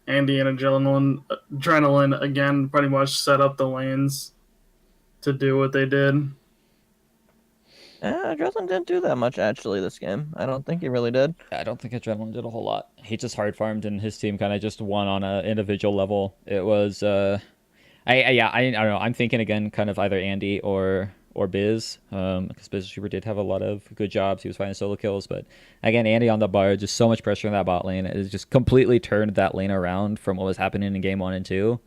Andy and Adrenaline again pretty much set up the lanes to do what they did. Adrenaline didn't do that much actually this game. I don't think he really did. I don't think Adrenaline did a whole lot. He just hard farmed, and his team kind of just won on an individual level. It was, I don't know. I'm thinking again, kind of either Andy or Biz, because Biz Super did have a lot of good jobs. He was finding solo kills, but again, Andy on the bar, just so much pressure in that bot lane. It just completely turned that lane around from what was happening in game 1 and 2.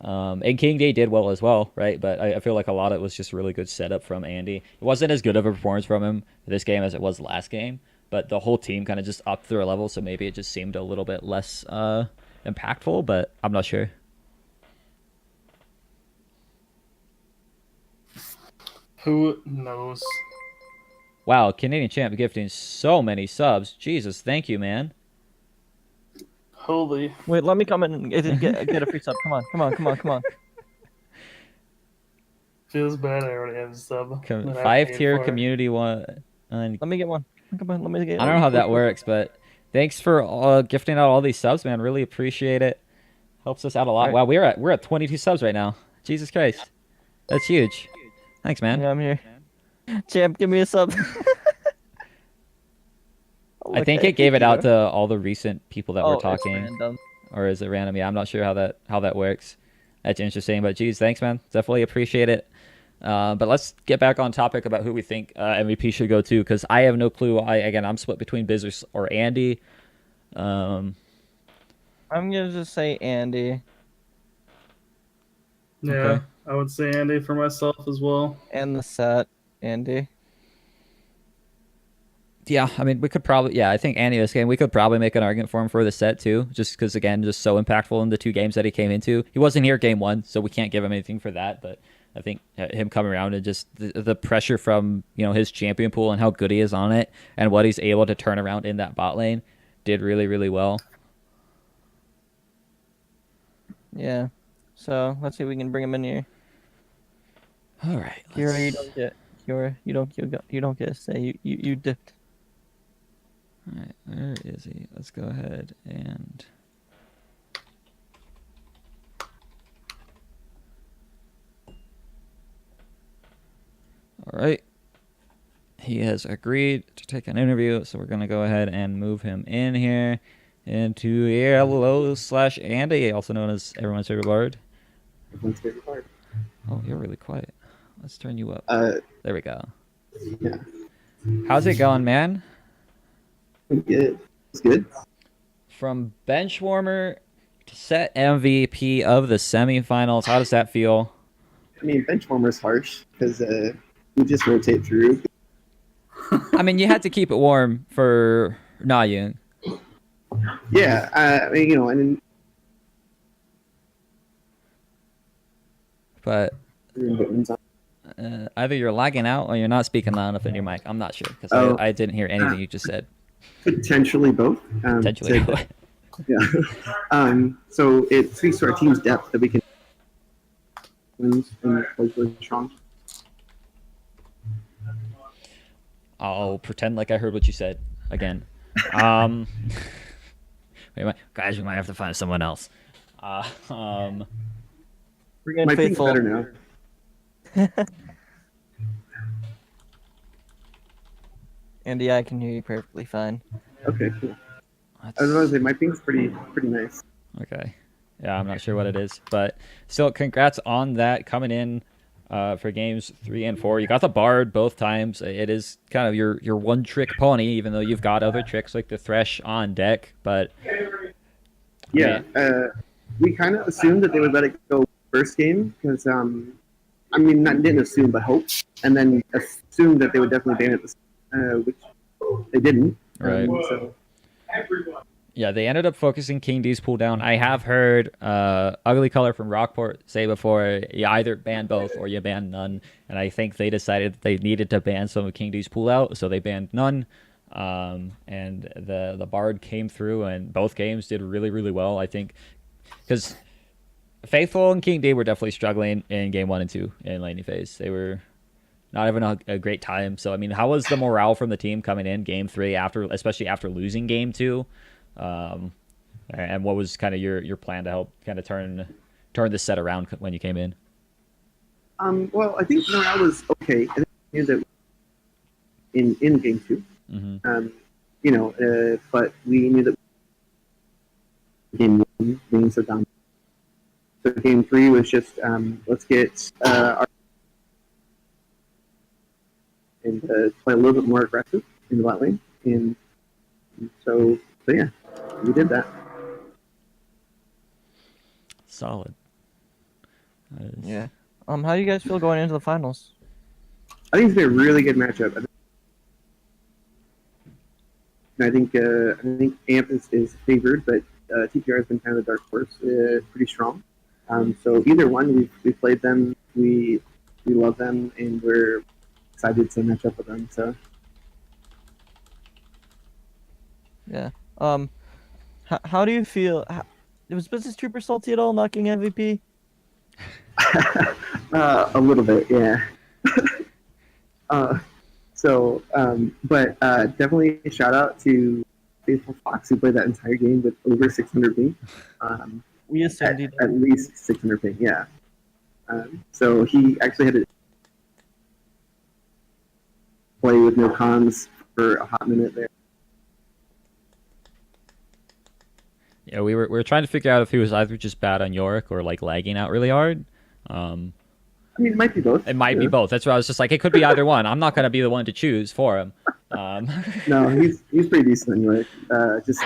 And King Day did well as well, right? But I feel like a lot of it was just really good setup from Andy. It wasn't as good of a performance from him this game as it was last game, but the whole team kind of just upped their level, so maybe it just seemed a little bit less impactful, but I'm not sure. Who knows? Wow, Canadian Champ gifting so many subs. Jesus, thank you, man. Holy. Wait, let me come in and get a free sub. Come on, come on, come on, come on. Feels bad I already have a sub. that I Five paid tier for. community one. Let me get one. Come on, let me get I don't know how that works, but thanks for gifting out all these subs, man. Really appreciate it. Helps us out a lot. Right. Wow, we're at 22 subs right now. Jesus Christ, that's huge. Thanks, man. Yeah, I'm here. Champ, give me a sub. I think it gave it out to all the recent people that were it's talking, random. or is it random? Yeah, I'm not sure how that works. That's interesting, but geez, thanks, man. Definitely appreciate it. But let's get back on topic about who we think MVP should go to, because I have no clue. I'm split between Biz or Andy. I'm gonna just say Andy Yeah, Okay. I would say Andy for myself as well. and the set. Andy. Yeah, I mean, we could probably, yeah, I think Andy this game, we could probably make an argument for him for the set too, just because, again, just so impactful in the 2 games that he came into. He wasn't here game 1, so we can't give him anything for that, but I think him coming around and just the pressure from, his champion pool and how good he is on it and what he's able to turn around in that bot lane did really, really well. Yeah. So let's see if we can bring him in here. All right. Kira, you don't get a say. You dipped. All right, where is he? Let's go ahead and... All right. He has agreed to take an interview, so we're going to go ahead and move him in here into Yellow/Andy, also known as everyone's favorite bard. Everyone's favorite part. Oh, you're really quiet. Let's turn you up. Uh, There we go. yeah, How's it going, man? pretty good. It's good. From bench warmer to set MVP of the semifinals, how does that feel? I mean, bench warmer's harsh because we just rotate through. I mean, you had to keep it warm for Na Yoon, Yeah, I mean, and but then either you're lagging out or you're not speaking loud enough in your mic. I'm not sure because Oh. I didn't hear anything you just said. potentially both. Potentially. so- yeah. So it speaks to our team's depth that we can wins and play really strong. I'll pretend like I heard what you said again. Guys, we might have to find someone else. Bring in My team's faithful. better now. Andy, I can hear you perfectly fine. Okay, cool. Let's- I was about to say my ping's pretty nice. Okay. Yeah, I'm not sure what it is, but still, congrats on that coming in for games 3 and 4. You got the Bard both times. It is kind of your one-trick pony, even though you've got other tricks like the Thresh on deck. But Yeah, we kind of assumed that they would let it go first game because, I mean, didn't assume, but hoped, and then assumed that they would definitely ban it, which they didn't. Right. So yeah, they ended up focusing King D's pull down. I have heard Ugly Color from Rockport say before, you either ban both or you ban none. And I think they decided that they needed to ban some of King D's pull out, so they banned none. And the Bard came through, and both games did really, really well, I think. Because Faithful and King D were definitely struggling in game 1 and 2 in laning phase. They were not having a great time. So, I mean, how was the morale from the team coming in game 3, especially after losing game 2? And what was kind of your plan to help kind of turn this set around when you came in? well, I think morale was okay. I think we knew that in game 2. But we knew that game 1 being so down. So game 3 was just let's get our and play a little bit more aggressive in the bot lane, and so yeah, we did that. Solid. Yeah. How do you guys feel going into the finals? I think it's been a really good matchup. I think Amp is favored, but TPR has been kind of the dark horse, pretty strong. So either one, we played them, we love them, and we're excited to match up with them. So Yeah. How do you feel? Was Business Trooper salty at all knocking MVP? a little bit, yeah. But definitely a shout out to Faithful Fox, who played that entire game with over 600 ping. We assumed at least 600 ping, yeah. So he actually had to play with no comms for a hot minute there. Yeah, we were trying to figure out if he was either just bad on Yorick or like lagging out really hard. I mean, it might be both. It might be both. That's why I was just like, it could be either one. I'm not going to be the one to choose for him. No, he's pretty decent anyway. Just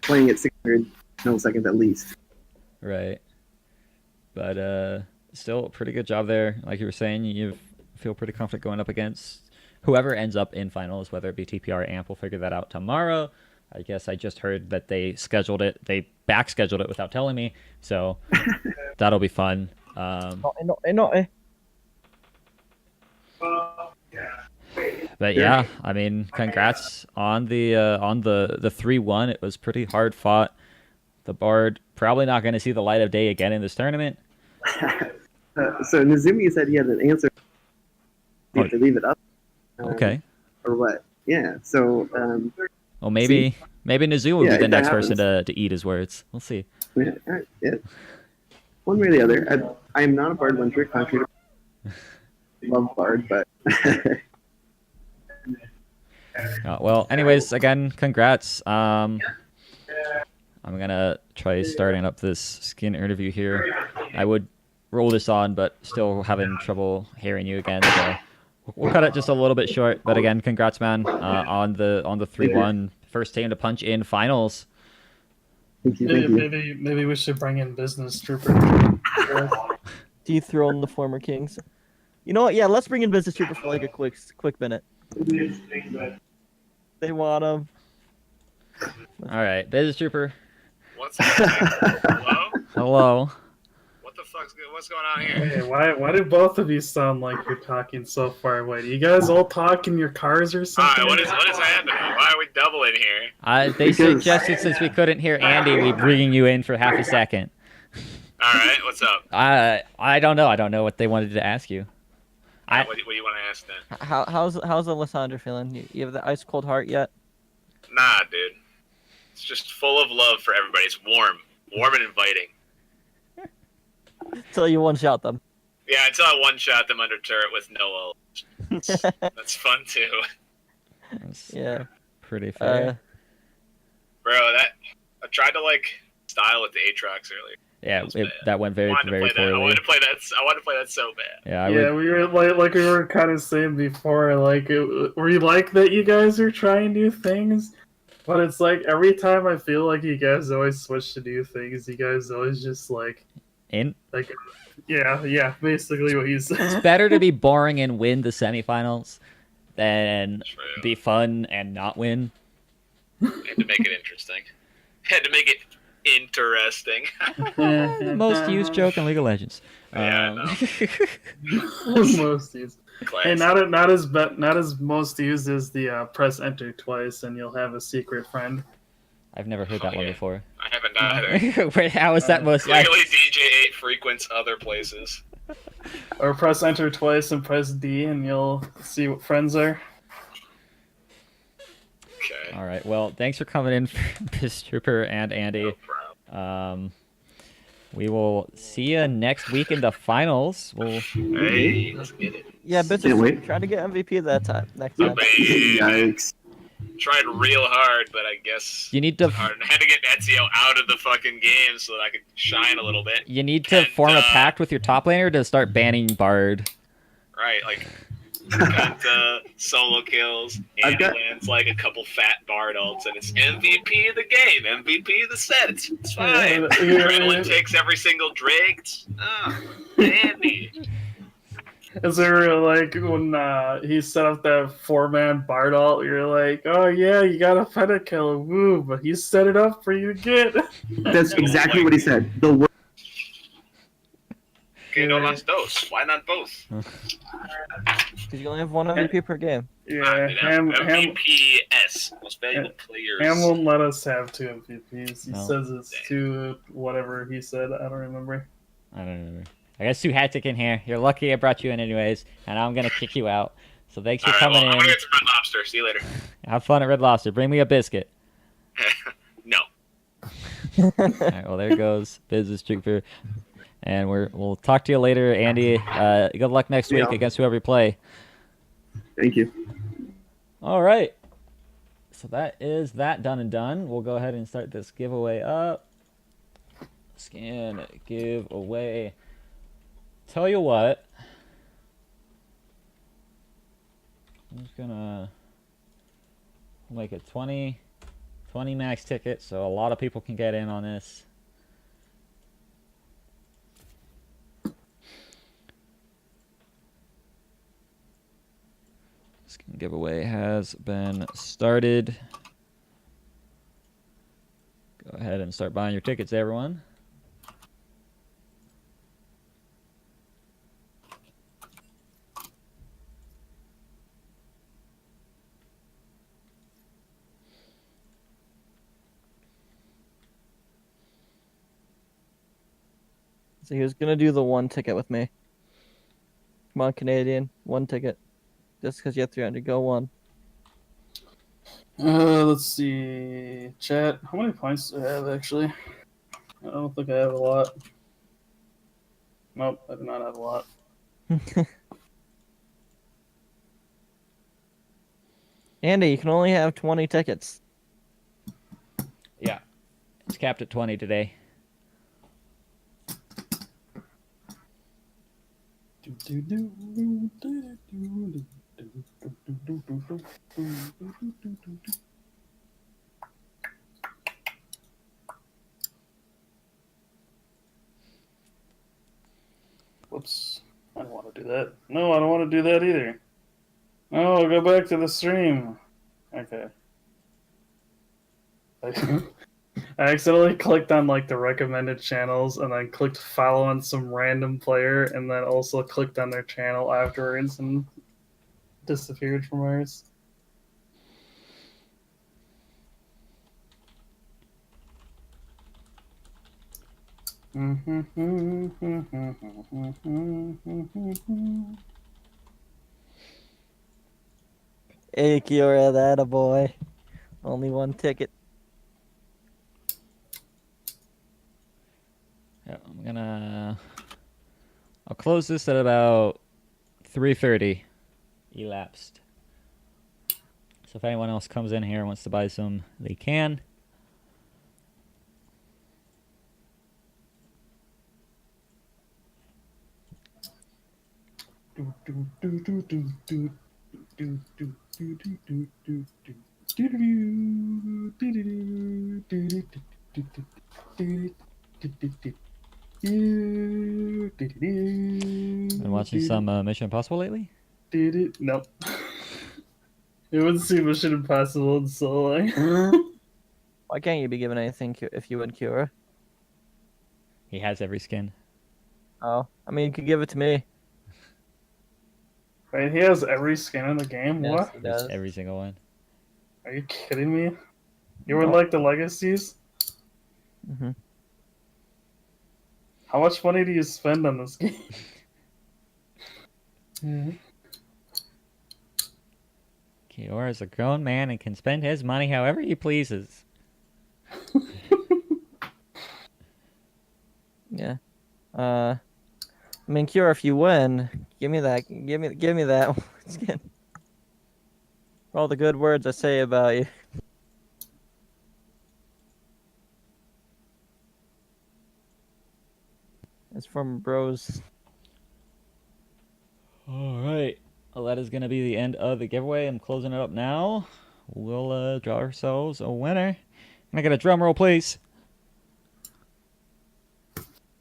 playing at 600 milliseconds at least. Right. But still, a pretty good job there. Like you were saying, you feel pretty confident going up against whoever ends up in finals, whether it be TPR or AMP. We'll figure that out tomorrow. I guess I just heard that they scheduled it. They back scheduled it without telling me. So that'll be fun. But yeah, I mean, congrats on the 3-1. It was pretty hard fought. The Bard probably not going to see the light of day again in this tournament. So Nazumi said he had an answer. You have to leave it up. Okay. Or what? Yeah. So. Well, maybe Nizu will be the next person to eat his words. We'll see. Yeah. One way or the other. I am not a Bard one trick contrary to love Bard, but. Well, anyways, again, congrats. I'm gonna try starting up this skin interview here. I would roll this on, but still having trouble hearing you again. So we'll cut it just a little bit short. But again, congrats, man, on the 3-1 first team to punch in finals. Thank you. Maybe we should bring in Business Trooper. Dethrone the former kings. You know what? Yeah, let's bring in Business Trooper for like a quick minute. They want him. All right, Business Trooper. What's Hello? Hello. What's going on here? Hey, why do both of you sound like you're talking so far away? Do you guys all talk in your cars or something? Alright, what is happening? Why are we doubling here? They suggested since we couldn't hear Andy, we bring you in for half a second. Alright, what's up? I don't know. I don't know what they wanted to ask you. What do you want to ask then? How's Alessandra feeling? You have the ice cold heart yet? Nah, dude. It's just full of love for everybody. It's warm and inviting. Till you one shot them. Yeah, until I one-shot them under turret with no ult. That's fun too. That's Yeah. pretty fair. Bro, I tried to style with the Aatrox earlier. Yeah, that went very poorly. I wanted to play that so bad. Yeah, we were like we were kind of saying before, we like that you guys are trying new things, but it's like every time I feel like you guys always switch to new things, you guys always just yeah, basically what you said. It's better to be boring and win the semifinals than True. be fun and not win. Had to make it interesting. Had to make it interesting. The most used joke in League of Legends. Yeah, I Most used. Hey, not as most used as the press enter twice and you'll have a secret friend. I've never heard that one before. I haven't either. Wait, how is that most? Clearly, DJ8 frequents other places. Or press enter twice and press D and you'll see what friends are. Okay. All right. Well, thanks for coming in, Piss Trooper and Andy. No problem. We will see you next week in the finals. We'll Hey, let's get it. Yeah, Can't bitches. wait. Try to get MVP that time. Next Oh, time. babe. Yikes. Tried real hard, but I guess You need to it's hard. I had to get Ezio out of the fucking game so that I could shine a little bit. you need to And, form a pact with your top laner to start banning Bard. Right, like Kenta, solo kills, I've Andy got- lands like a couple fat Bard ults, and it's MVP of the game, MVP of the set. It's fine. Yeah. Adrenaline takes every single Drake. Andy. Is there like when he set up that 4-man Bard ult, you're like, oh yeah, you got a pentakill, woo, but he set it up for you to get. That's exactly what he said. The word. Okay, no las dos. Why not both? Because you only have one MVP per game. Yeah, Ham MVPs, most valuable players. Ham won't let us have 2 MVPs. He No. says it's 2 whatever he said. I don't remember. I don't remember. I got Sue Hattick in here. You're lucky I brought you in anyways, and I'm gonna kick you out. So thanks for All right, coming well, I'm in. gonna get some Red Lobster. See you later. Have fun at Red Lobster. Bring me a biscuit. No. All right, well, there goes Business Trooper. And we'll talk to you later, Andy. Good luck next week Yeah. against whoever you play. Thank you. All right. So that is that done and done. We'll go ahead and start this giveaway up. Scan giveaway. Tell you what. I'm just gonna make it 20 max tickets so a lot of people can get in on this. Skin giveaway has been started. Go ahead and start buying your tickets, everyone. So he was gonna do the 1 ticket with me. Come on, Canadian, 1 ticket. Just because you have 300, go 1. Let's see. Chat, how many points do I have actually? I don't think I have a lot. Nope, I do not have a lot. Andy, you can only have 20 tickets. Yeah. It's capped at 20 today. Whoops. I don't want to do that. No, I don't want to do that either. No, go back to the stream. Okay. I accidentally clicked on like the recommended channels and then clicked follow on some random player and then also clicked on their channel afterwards and disappeared from ours. Hey, Kiora, that a boy. Only 1 ticket. Yeah, I'll close this at about 3:30 elapsed. So if anyone else comes in here and wants to buy some, they can. Been watching some Mission Impossible lately? Nope. You wouldn't see Mission Impossible in so long. Why can't you be given anything if you win Kiora? He has every skin. Oh, I mean, you could give it to me. Wait, he has every skin in the game? Yes, What? he does. Every single one. Are you kidding me? You would No. like the legacies? Mm-hmm. How much money do you spend on this game? Kiora is a grown man and can spend his money however he pleases. Yeah. I mean, Cure, if you win, give me that. Give me that skin. For all the good words I say about you. It's from bros. All right. Well, that is going to be the end of the giveaway. I'm closing it up now. We'll draw ourselves a winner. Can I get a drum roll, please?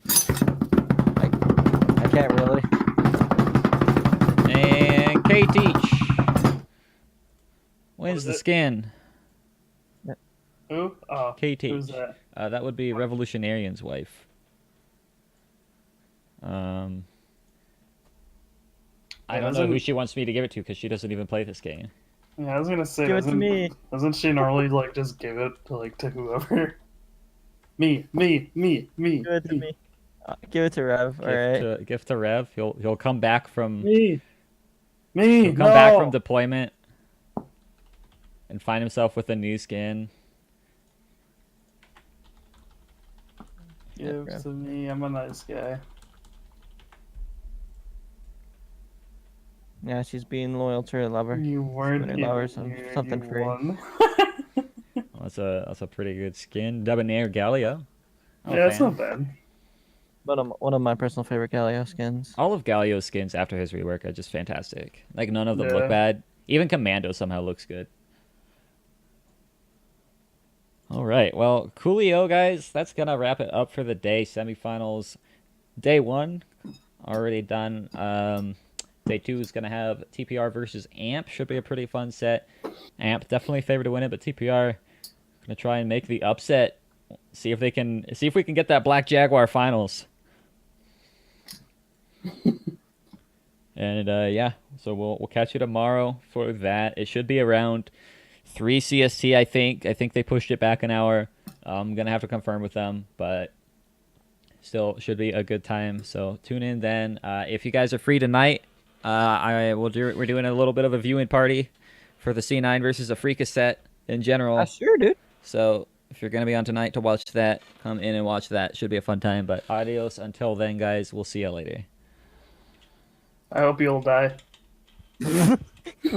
I can't really. And K-Teach wins is the it? skin. Who? Oh, K-Teach. who's that? That would be Revolutionarian's wife. I don't know who she wants me to give it to because she doesn't even play this game. Yeah, I was gonna say, Give it to me. doesn't she normally like just give it to whoever? Me. Give it to me. Give it to Rev. All right. Gift to Rev. He'll come back from Me. he'll come back from deployment and find himself with a new skin. Give to me. I'm a nice guy. Yeah, she's being loyal to her lover. You weren't Giving her even lover here, something you free. won. Well, that's a pretty good skin. Debonair Galio. Yeah, it's not bad. But one of my personal favorite Galio skins. All of Galio's skins after his rework are just fantastic. Like none of them Yeah. look bad. Even Commando somehow looks good. All right, well, coolio, guys. That's gonna wrap it up for the day. Semifinals, day 1, already done. Day 2 is gonna have TPR versus Amp. Should be a pretty fun set. Amp definitely favored to win it, but TPR gonna try and make the upset. See if we can get that Black Jaguar finals. And yeah, so we'll catch you tomorrow for that. It should be around 3 CST, I think. I think they pushed it back an hour. I'm gonna have to confirm with them, but still should be a good time. So tune in then. If you guys are free tonight, we're doing a little bit of a viewing party for the C9 versus Afrika set in general. Sure, dude. So if you're gonna be on tonight to watch that, come in and watch that. Should be a fun time. But adios until then, guys. We'll see you later. I hope you'll die.